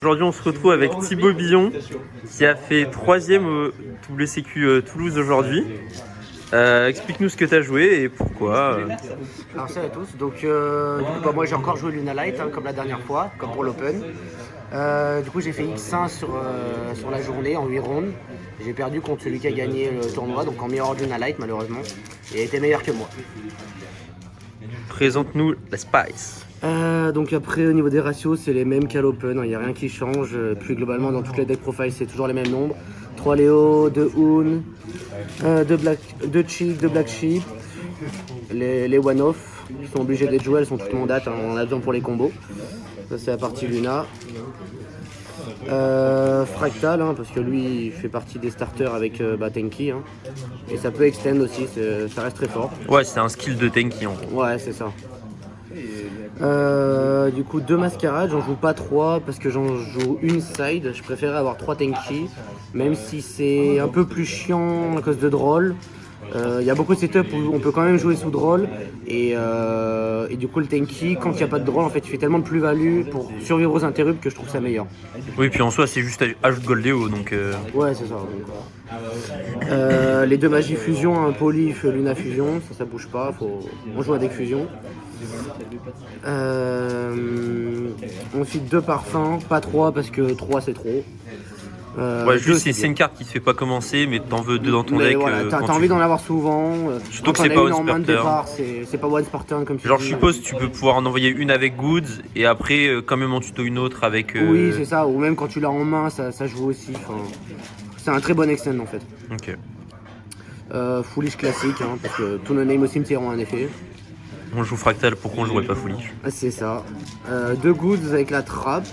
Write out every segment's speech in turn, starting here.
Aujourd'hui, on se retrouve avec Thibaut Billon qui a fait 3ème au WCQ Toulouse aujourd'hui. Explique-nous ce que tu as joué et pourquoi. Alors salut à tous, donc moi j'ai encore joué Luna Light comme la dernière fois, comme pour l'Open. Du coup j'ai fait X1 sur la journée en 8 rounds. J'ai perdu contre celui qui a gagné le tournoi, donc en meilleur Luna Light malheureusement. Et il était meilleur que moi. Présente-nous la Spice. Donc après au niveau des ratios c'est les mêmes qu'à l'Open, il n'y a rien qui change. Puis globalement dans toutes les deck profiles c'est toujours les mêmes nombres. 3 Léo, 2 Hoon, 2 Chic, 2 Black Sheep. Les one-off qui sont obligés d'être joués, elles sont toutes mon date, hein, on a besoin pour les combos. Ça c'est la partie Luna. Fractal, hein, parce que lui il fait partie des starters avec Tenki. Hein. Et ça peut extend aussi, ça reste très fort. Ouais, c'est un skill de Tenki en gros. Ouais, c'est ça. Du coup 2 mascarades, j'en joue pas 3 parce que j'en joue une side. Je préférais avoir 3 Tenki, même si c'est un peu plus chiant à cause de Droll. Il y a beaucoup de setups où on peut quand même jouer sous Droll et du coup le Tenki, quand il n'y a pas de Droll, en fait il fait tellement de plus-value pour survivre aux interrupts que je trouve ça meilleur. Oui, puis en soi c'est juste ajout Goldéo donc. Ouais, c'est ça. Les 2 magies fusion, un Polyf, Luna fusion, ça bouge pas, on joue avec fusion. Ensuite 2 parfums, pas 3 parce que 3 c'est trop. Ouais, juste c'est une carte qui se fait pas commencer, mais t'en veux 2 dans ton deck. Voilà, t'as envie d'en avoir souvent. Surtout que c'est pas one en main de Spartan. départ, c'est pas one Spartan comme tu Genre dis. je suppose tu peux pouvoir en envoyer une avec Goods et après quand même en tuto une autre avec. Oui, c'est ça, ou même quand tu l'as en main, ça joue aussi. C'est un très bon extend en fait. Ok. Foolish classique, hein, parce que tous nos names au cimetière ont un effet. On joue Fractal, pourquoi on jouerait pas Foolish? C'est ça. 2 goods avec la trappe.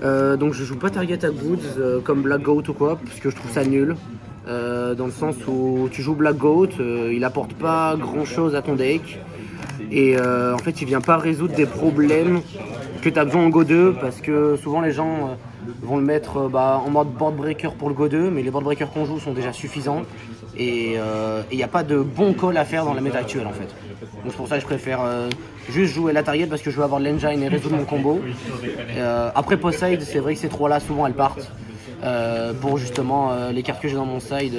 Donc je joue pas target à goods comme Black Goat ou quoi, parce que je trouve ça nul. Dans le sens où tu joues Black Goat, il apporte pas grand chose à ton deck. Et en fait il vient pas résoudre des problèmes que tu as besoin en Go 2, parce que souvent les gens vont le mettre en mode board breaker pour le Go 2, mais les board breakers qu'on joue sont déjà suffisants. Et il n'y a pas de bon call à faire dans la méta actuelle en fait. Donc c'est pour ça que je préfère juste jouer la target parce que je veux avoir de l'engine et résoudre mon combo. Après post-side, c'est vrai que ces 3 là souvent elles partent pour justement les cartes que j'ai dans mon side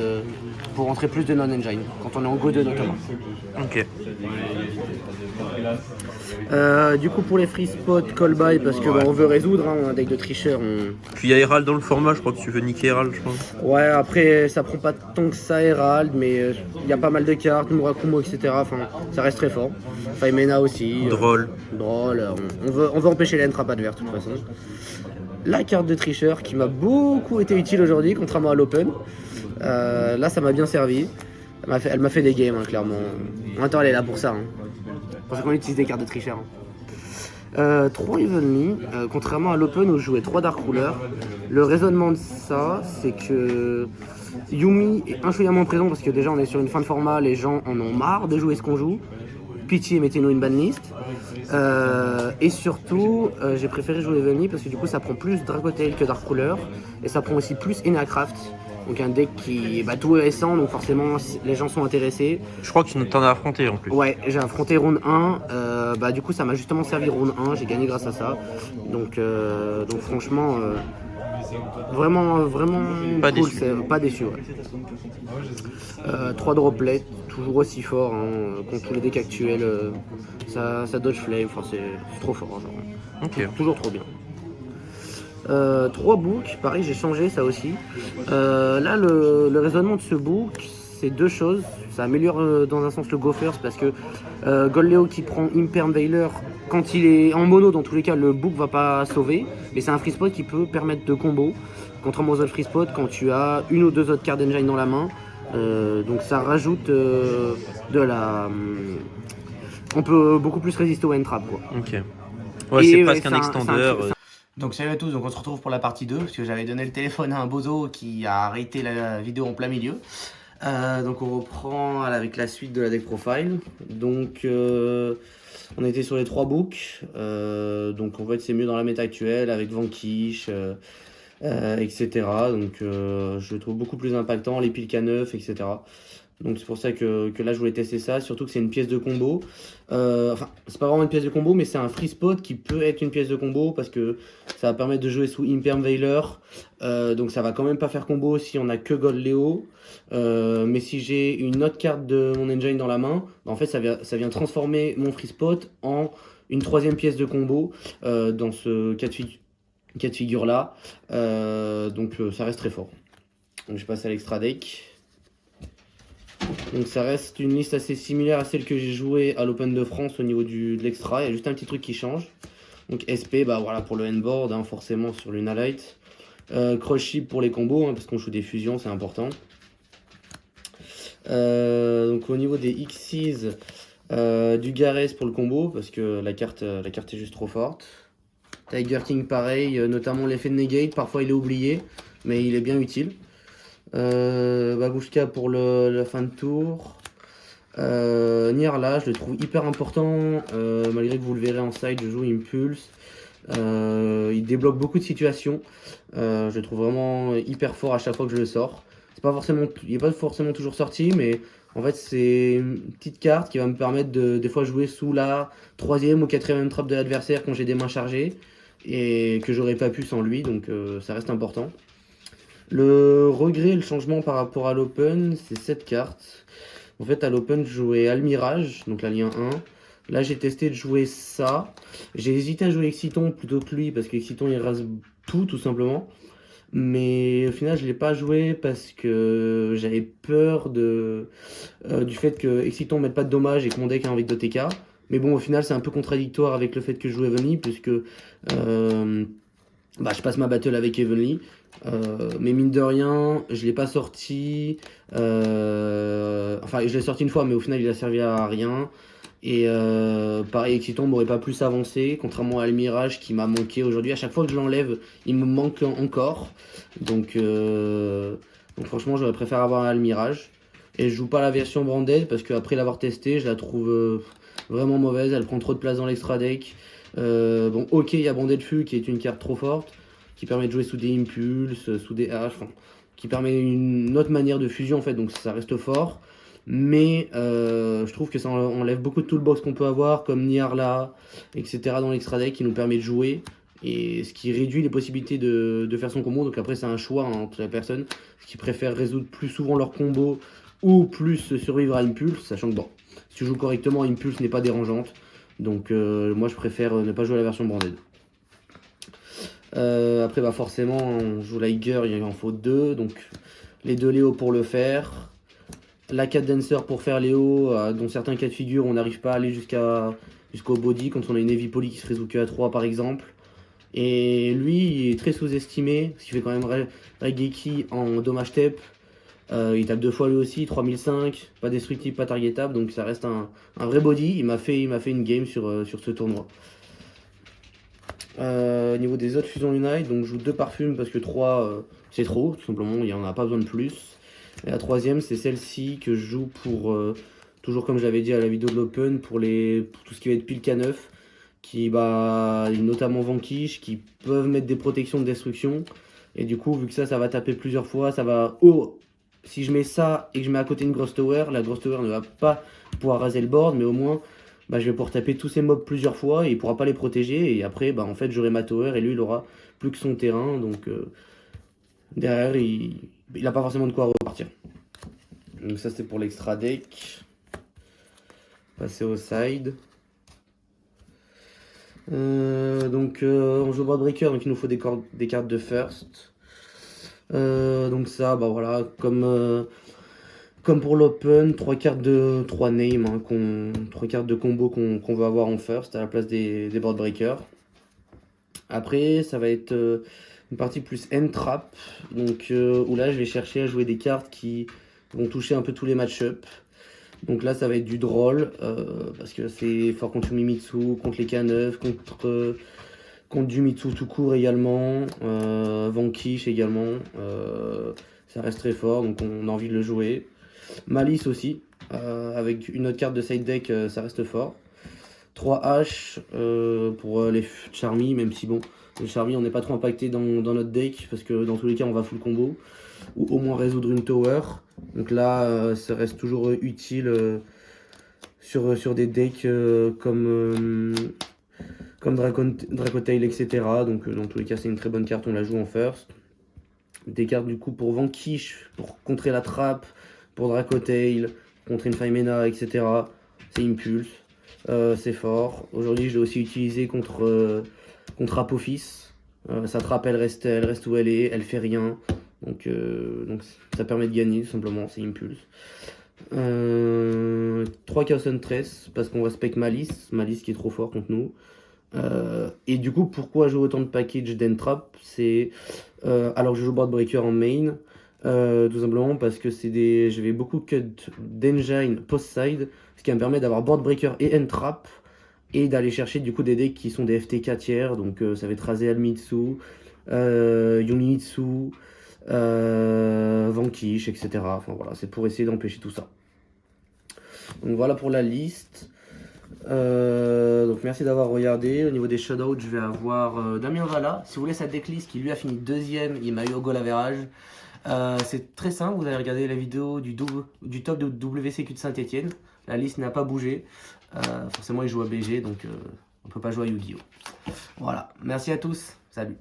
pour rentrer plus de non-engine quand on est en Go 2 notamment. Ok. Du coup pour les free spots, call by parce que on veut résoudre, hein, un deck de tricheur. Puis il y a Herald dans le format, je crois que tu veux niquer Herald, je pense. Ouais, après ça prend pas tant que ça Herald, mais il y a pas mal de cartes, Murakumo, etc. Enfin, ça reste très fort. Faimena aussi. Drôle. On veut empêcher les entrappes adverses de toute façon. La carte de tricheur qui m'a beaucoup été utile aujourd'hui, contrairement à l'Open. Là, ça m'a bien servi. Elle m'a fait des games, hein, clairement. Attends, elle est là pour ça. Hein. Pour ça qu'on utilise des cartes de tricheur. Hein. 3 Evenly, contrairement à l'Open où je jouais 3 Dark Rulers. Le raisonnement de ça, c'est que Yumi est inchouillamment présent parce que déjà on est sur une fin de format, les gens en ont marre de jouer ce qu'on joue. Pitié, mettez-nous une banlist. Et surtout, j'ai préféré jouer Evenly parce que du coup ça prend plus Dragotail que Dark Ruler et ça prend aussi plus Enacraft. Donc un deck qui tout est récent, donc forcément les gens sont intéressés. Je crois que tu t'en as affronté en plus. Ouais, j'ai affronté round 1, du coup ça m'a justement servi round 1, j'ai gagné grâce à ça. Donc franchement, vraiment Pas cool, déçu. pas déçu. Ouais. 3 droplets, toujours aussi fort, hein, contre tous les decks actuels. Ça dodge flame, c'est trop fort. Genre. Ok. Toujours trop bien. 3 books, pareil j'ai changé ça aussi. Là le raisonnement de ce book c'est 2 choses. Ça améliore dans un sens le Go First parce que Goldléo qui prend Imperm Veiler, quand il est en mono dans tous les cas le book va pas sauver. Mais c'est un free spot qui peut permettre de combo. Contrairement aux autres free spots quand tu as une ou 2 autres cartes d'engine dans la main. Donc ça rajoute de la... on peut beaucoup plus résister au entrap quoi. Ok. Ouais, c'est presque un extender. Donc salut à tous, donc on se retrouve pour la partie 2 parce que j'avais donné le téléphone à un bozo qui a arrêté la vidéo en plein milieu. Donc on reprend avec la suite de la deck profile. Donc on était sur les 3 books. Donc en fait c'est mieux dans la méta actuelle avec Vanquish, etc. Donc je le trouve beaucoup plus impactant, les piles K9, etc. Donc c'est pour ça que là je voulais tester ça, surtout que c'est une pièce de combo. Enfin, c'est pas vraiment une pièce de combo, mais c'est un free spot qui peut être une pièce de combo parce que ça va permettre de jouer sous Imperm Veiler. Donc ça va quand même pas faire combo si on a que Gold Léo. Mais si j'ai une autre carte de mon engine dans la main, bah, en fait ça vient transformer mon free spot en une troisième pièce de combo dans ce cas de figure là. Donc ça reste très fort. Donc je passe à l'extra deck. Donc ça reste une liste assez similaire à celle que j'ai jouée à l'Open de France au niveau de l'extra. Il y a juste un petit truc qui change. Donc SP, bah voilà pour le handboard, hein, forcément sur Luna Light. Crush Ship pour les combos, hein, parce qu'on joue des fusions, c'est important. Donc au niveau des Xyz, du Gareth pour le combo, parce que la carte est juste trop forte. Tiger King pareil, notamment l'effet de negate, parfois il est oublié, mais il est bien utile. Babushka pour la fin de tour. Niarla, je le trouve hyper important, malgré que vous le verrez en side, je joue Impulse. Il débloque beaucoup de situations. Je le trouve vraiment hyper fort à chaque fois que je le sors. Il n'est pas forcément toujours sorti, mais en fait c'est une petite carte qui va me permettre de des fois jouer sous la 3e ou 4e trappe de l'adversaire quand j'ai des mains chargées et que j'aurais pas pu sans lui, donc ça reste important. Le regret, le changement par rapport à l'Open, c'est cette carte. En fait, à l'Open, je jouais Almirage, donc la lien 1. Là, j'ai testé de jouer ça. J'ai hésité à jouer Exciton plutôt que lui, parce qu'Exciton, il rase tout simplement. Mais au final, je ne l'ai pas joué parce que j'avais peur du fait que Exciton ne mette pas de dommages et que mon deck a envie d'OTK. Mais bon, au final, c'est un peu contradictoire avec le fait que je joue Heavenly, puisque je passe ma battle avec Heavenly. Mais mine de rien, je l'ai pas sorti. Enfin, je l'ai sorti une fois, mais au final, il a servi à rien. Et pareil, Exciton m'aurait pas plus avancé, contrairement à Almirage qui m'a manqué aujourd'hui. À chaque fois que je l'enlève, il me manque encore. Donc franchement, j'aurais préféré avoir un Almirage. Et je joue pas la version Branded parce qu'après l'avoir testé, je la trouve vraiment mauvaise. Elle prend trop de place dans l'extra deck. Bon, ok, il y a Branded Fu qui est une carte trop forte, qui permet de jouer sous des impulses, sous des haches, qui permet une autre manière de fusion en fait, donc ça reste fort. Mais je trouve que ça enlève beaucoup de toolbox qu'on peut avoir, comme Niarla, etc. dans l'extra deck qui nous permet de jouer. Et ce qui réduit les possibilités de faire son combo. Donc après, c'est un choix hein, entre la personne qui préfère résoudre plus souvent leur combo ou plus survivre à Impulse, sachant que bon, si tu joues correctement, Impulse n'est pas dérangeante. Donc moi, je préfère ne pas jouer à la version branded. Après, forcément, on joue Liger, il en faut 2. Donc les 2 Léo pour le faire. La 4 Dancer pour faire Léo, dans certains cas de figure, on n'arrive pas à aller jusqu'au body quand on a une Heavy Poly qui se résout que à 3 par exemple. Et lui, il est très sous-estimé, parce qu'il fait quand même Raigeki en dommage tape. Il tape 2 fois lui aussi, 3005, pas destructible, pas targetable, donc ça reste un vrai body. Il m'a fait une game sur ce tournoi. Au niveau des autres fusions Unite, donc je joue 2 parfums parce que 3 c'est trop, tout simplement, il n'y en a pas besoin de plus. Et la troisième, c'est celle-ci que je joue pour, toujours comme j'avais dit à la vidéo de l'Open, pour tout ce qui va être pile K9, qui notamment Vanquish, qui peuvent mettre des protections de destruction. Et du coup, vu que ça va taper plusieurs fois, ça va... si je mets ça et que je mets à côté une grosse tower, la grosse tower ne va pas pouvoir raser le board, mais au moins, je vais pouvoir taper tous ces mobs plusieurs fois et il pourra pas les protéger. Et après, en fait, j'aurai ma tower et lui, il aura plus que son terrain. Donc, derrière, il n'a pas forcément de quoi repartir. Donc ça, c'était pour l'extra deck. Passer au side. On joue Board Breaker, donc il nous faut des cartes de first. Donc ça, voilà, comme pour l'Open, 3 cartes de 3 names, hein, 3 cartes de combo qu'on va avoir en first à la place des Board Breakers. Après, ça va être une partie plus end trap, donc où là je vais chercher à jouer des cartes qui vont toucher un peu tous les match-up. Donc là ça va être du drawl, parce que c'est fort contre Mimitsu, contre les K9, contre du Mitsu tout court également, Vanquish également, ça reste très fort, donc on a envie de le jouer. Malice aussi, avec une autre carte de side deck, ça reste fort. 3 H pour les Charmy, même si bon, Le Charmy, on n'est pas trop impacté dans notre deck parce que dans tous les cas, on va full combo ou au moins résoudre une tower. Donc là, ça reste toujours utile sur des decks comme Dracotail, etc. Donc dans tous les cas, c'est une très bonne carte, on la joue en first. Des cartes du coup pour Vanquish, pour contrer la trappe, pour Dracotail, contrer une Femina, etc. C'est Impulse, c'est fort. Aujourd'hui, je l'ai aussi utilisé contre Apophis. Sa trappe, elle reste où elle est, elle fait rien. Donc ça permet de gagner, tout simplement, c'est Impulse. 3 Chaos Huntress, parce qu'on respecte Malice qui est trop fort contre nous. Et du coup, pourquoi jouer autant de packages d'Entrap? C'est alors que je joue Board Breaker en main, tout simplement parce que je vais beaucoup cut d'engine post-side, ce qui va me permet d'avoir Board Breaker et Entrap et d'aller chercher du coup des decks qui sont des FTK tiers. Donc ça va être Razel Mitsu, Yomitsu, Vanquish, etc. Enfin voilà, c'est pour essayer d'empêcher tout ça. Donc voilà pour la liste. Donc merci d'avoir regardé. Au niveau des shoutouts, je vais avoir Damien Valla. Si vous voulez sa decklist, qui lui a fini deuxième, il m'a eu au goal average. C'est très simple, vous allez regarder la vidéo du top de WCQ de Saint-Etienne. La liste n'a pas bougé. Forcément, il joue à BG, donc on peut pas jouer à Yu-Gi-Oh! Voilà, merci à tous, salut.